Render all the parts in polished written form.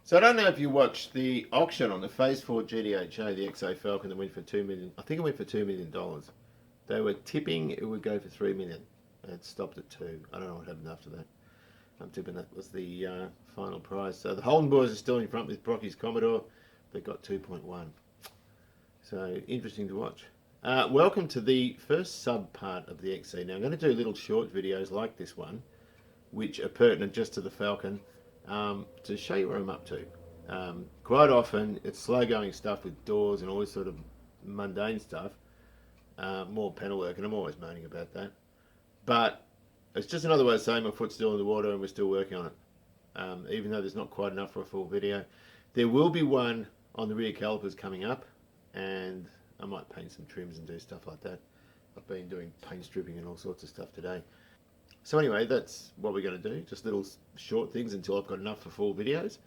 So I don't know if you watched the auction on the Phase 4 GDHA, the XA Falcon that went for $2 million. I think it went for $2 million. They were tipping it would go for $3 million. It stopped at 2. I don't know what happened after that. I'm tipping that was the final prize. So the Holden boys are still in front with Brocky's Commodore. They got 2.1. So interesting to watch. Welcome to the first sub part of the XC. Now I'm going to do little short videos like this one, which are pertinent just to the Falcon, to show you where I'm up to. Quite often it's slow going stuff with doors and all this sort of mundane stuff, more panel work, and I'm always moaning about that. But it's just another way of saying my foot's still in the water and we're still working on it. Even though there's not quite enough for a full video. There will be one on the rear calipers coming up, and I might paint some trims and do stuff like that. I've been doing paint stripping and all sorts of stuff today. So anyway, that's what we're going to do. Just little short things until I've got enough for full videos.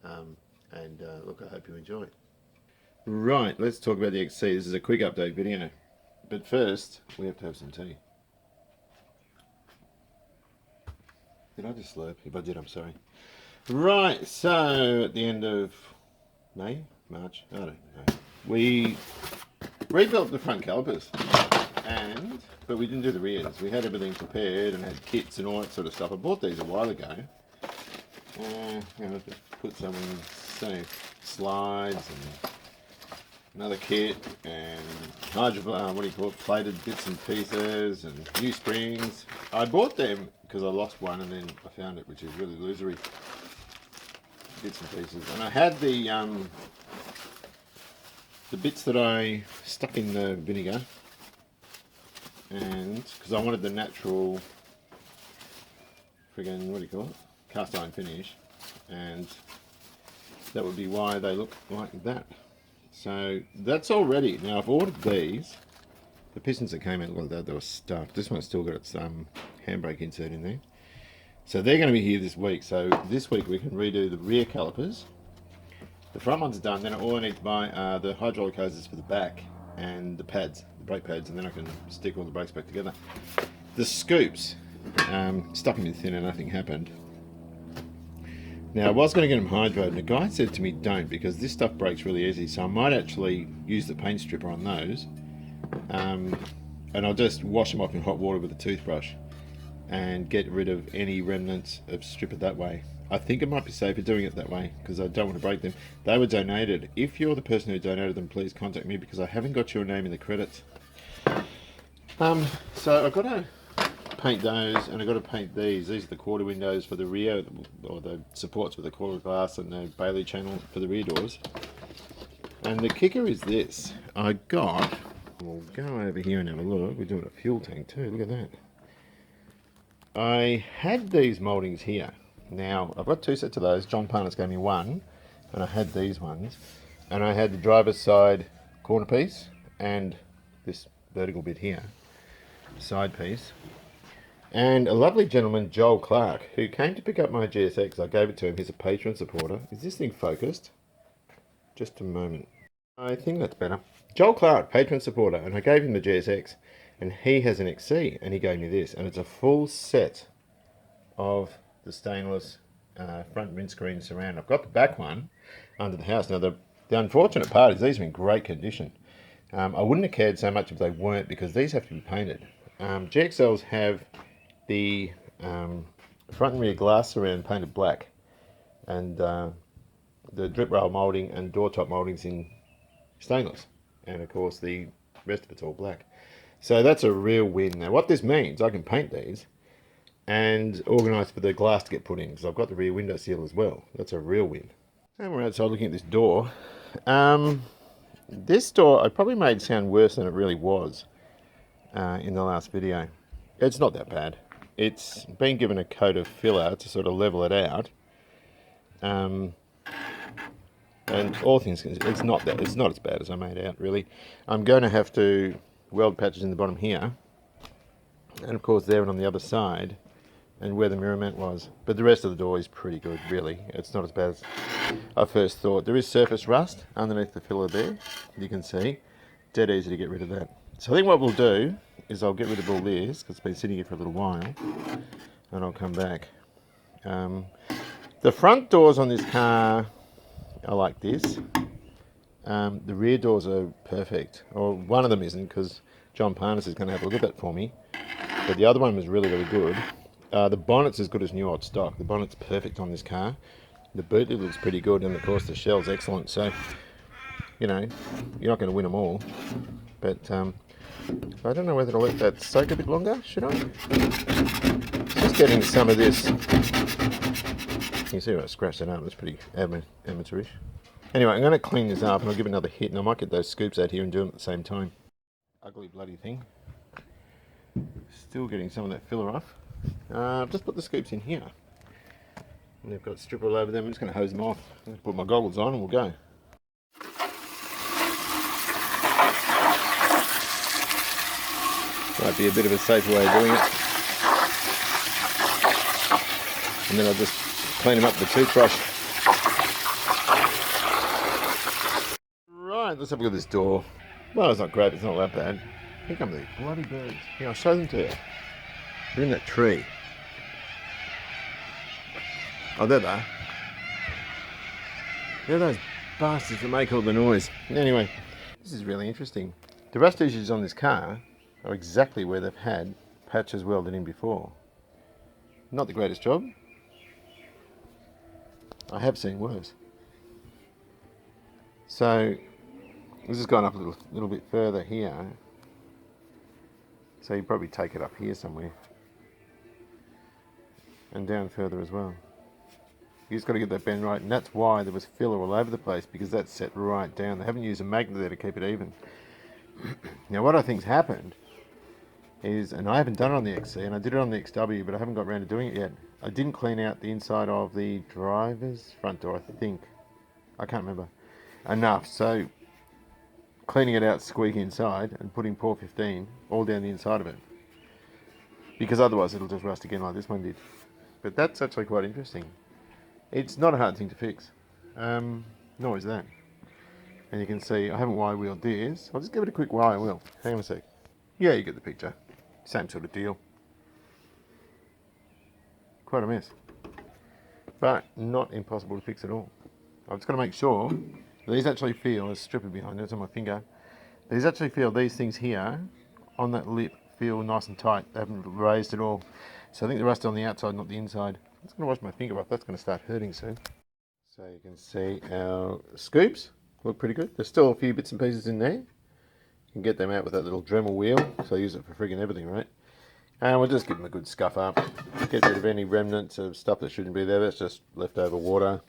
Look, I hope you enjoy. Right, let's talk about the XC. This is a quick update video. But first, we have to have some tea. Did I just slurp? If I did, I'm sorry. Right, so at the end of May, March, I don't know. We rebuilt the front calipers, but we didn't do the rears. We had everything prepared and had kits and all that sort of stuff. I bought these a while ago. I'm going to put some in, so slides and another kit and plated bits and pieces and new springs. I bought them because I lost one and then I found it, which is really losery bits and pieces. And I had the bits that I stuck in the vinegar, and because I wanted the natural friggin', what do you call it, cast iron finish, and that would be why they look like that. So that's all ready. Now I've ordered these. The pistons that came out, well, they were stuffed. This one's still got its handbrake insert in there. So they're going to be here this week. So this week we can redo the rear calipers. The front ones are done. Then all I need to buy are the hydraulic hoses for the back and the pads, the brake pads, and then I can stick all the brakes back together. The scoops, stuck them in thin and nothing happened. Now I was going to get them hydrated, and the guy said to me don't, because this stuff breaks really easy, so I might actually use the paint stripper on those, and I'll just wash them off in hot water with a toothbrush and get rid of any remnants of stripper that way. I think it might be safer doing it that way because I don't want to break them. They were donated. If you're the person who donated them, please contact me because I haven't got your name in the credits. So I've got to paint those, and I've got to paint these. These are the quarter windows for the rear, or the supports with the quarter glass and the Bailey channel for the rear doors. And the kicker is this. We'll go over here and have a look. We're doing a fuel tank too. Look at that. I had these mouldings here. Now, I've got two sets of those. John Parnas gave me one, and I had these ones. And I had the driver's side corner piece and this vertical bit here, side piece. And a lovely gentleman, Joel Clark, who came to pick up my GSX. I gave it to him. He's a patron supporter. Is this thing focused? Just a moment. I think that's better. Joel Clark, patron supporter, and I gave him the GSX. And he has an XC, and he gave me this. And it's a full set of the stainless front windscreen surround. I've got the back one under the house. Now the unfortunate part is these are in great condition. I wouldn't have cared so much if they weren't, because these have to be painted. GXLs have the front and rear glass surround painted black, and the drip rail moulding and door top mouldings in stainless, and of course the rest of it's all black. So that's a real win. Now what this means, I can paint these and organise for the glass to get put in, because I've got the rear window seal as well. That's a real win. And we're outside looking at this door. This door I probably made sound worse than it really was in the last video. It's not that bad. It's been given a coat of filler to sort of level it out. And all things considered, it's not as bad as I made out, really. I'm going to have to weld patches in the bottom here, and of course there and on the other side, and where the mirror mount was. But the rest of the door is pretty good, really. It's not as bad as I first thought. There is surface rust underneath the filler there, you can see. Dead easy to get rid of that. So I think what we'll do is I'll get rid of all this, because it's been sitting here for a little while, and I'll come back. The front doors on this car I like this. The rear doors are perfect, or one of them isn't, because John Parnas is going to have a look at that for me. But the other one was really, really good. The bonnet's as good as new old stock. The bonnet's perfect on this car. The boot lid looks pretty good, and of course the shell's excellent. So, you know, you're not going to win them all. But I don't know whether to let that soak a bit longer. Should I? Just getting some of this. You see I scratched it up. It's pretty amateurish. Anyway, I'm going to clean this up and I'll give it another hit, and I might get those scoops out here and do them at the same time. Ugly bloody thing. Still getting some of that filler off. I've just put the scoops in here. And they've got strip all over them. I'm just going to hose them off. I'm going to put my goggles on and we'll go. Might be a bit of a safer way of doing it. And then I'll just clean them up with a toothbrush. Right, let's have a look at this door. Well, it's not great, it's not that bad. Here come these bloody birds. Here, I'll show them to you. They're in that tree. Oh, there they are. They're those bastards that make all the noise. Anyway, this is really interesting. The rust issues on this car are exactly where they've had patches welded in before. Not the greatest job. I have seen worse. So this has gone up a little bit further here. So you probably take it up here somewhere. And down further as well. You just got to get that bend right, and that's why there was filler all over the place, because that's set right down. They haven't used a magnet there to keep it even. Now what I think's happened is, and I haven't done it on the XC, and I did it on the XW, but I haven't got around to doing it yet. I didn't clean out the inside of the driver's front door, I think. I can't remember. Enough, so cleaning it out, squeaky inside, and putting Por 15 all down the inside of it. Because otherwise it'll just rust again like this one did. But that's actually quite interesting. It's not a hard thing to fix. Nor is that. And you can see I haven't wire wheeled this. I'll just give it a quick wire wheel. Hang on a sec. Yeah, you get the picture. Same sort of deal. Quite a mess. But not impossible to fix at all. I've just got to make sure these actually feel, there's a stripper behind it, it's on my finger. These actually feel, these things here on that lip feel nice and tight. They haven't raised at all. So I think the rust on the outside, not the inside. I'm just going to wash my finger off. That's going to start hurting soon. So you can see our scoops look pretty good. There's still a few bits and pieces in there. You can get them out with that little Dremel wheel. So I use it for frigging everything, right? And we'll just give them a good scuff up. Get rid of any remnants of stuff that shouldn't be there. That's just leftover water.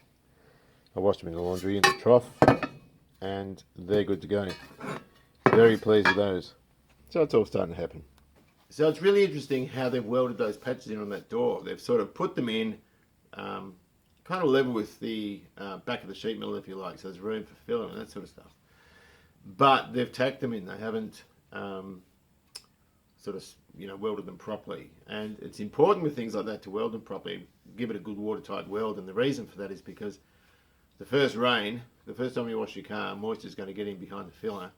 I washed them in the laundry in the trough. And they're good to go. Very pleased with those. So it's all starting to happen. So it's really interesting how they've welded those patches in on that door. They've sort of put them in kind of level with the back of the sheet metal, if you like. So there's room for filler and that sort of stuff. But they've tacked them in. They haven't sort of, welded them properly. And it's important with things like that to weld them properly. Give it a good watertight weld. And the reason for that is because the first rain, the first time you wash your car, moisture is going to get in behind the filler.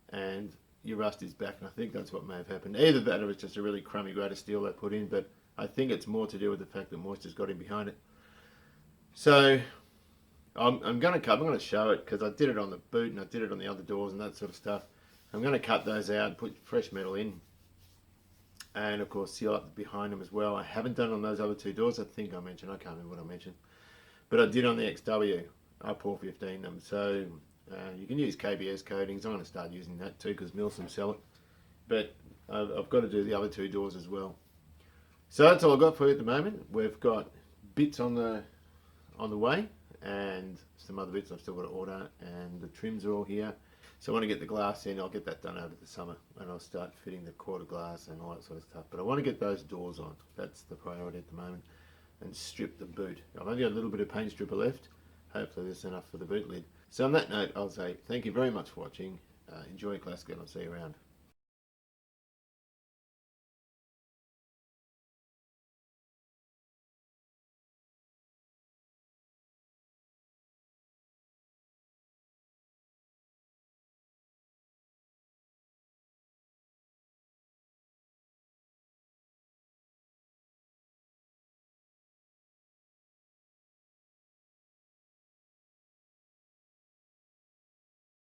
And your rust is back, and I think that's what may have happened. Either that or it's just a really crummy grade of steel they put in, but I think it's more to do with the fact that moisture's got in behind it. So I'm going to show it, because I did it on the boot and I did it on the other doors and that sort of stuff. I'm going to cut those out, put fresh metal in, and of course seal up behind them as well. I haven't done it on those other two doors. I think I mentioned, I can't remember what I mentioned, but I did on the XW. I Por 15 them, so you can use KBS coatings. I'm going to start using that too, because Milsom sell it. But I've got to do the other two doors as well. So that's all I've got for you at the moment. We've got bits on the way, and some other bits I've still got to order, and the trims are all here. So I want to get the glass in. I'll get that done over the summer, and I'll start fitting the quarter glass and all that sort of stuff. But I want to get those doors on. That's the priority at the moment. And strip the boot. I've only got a little bit of paint stripper left. Hopefully this is enough for the boot lid. So on that note, I'll say thank you very much for watching. Enjoy Glasgow, and I'll see you around.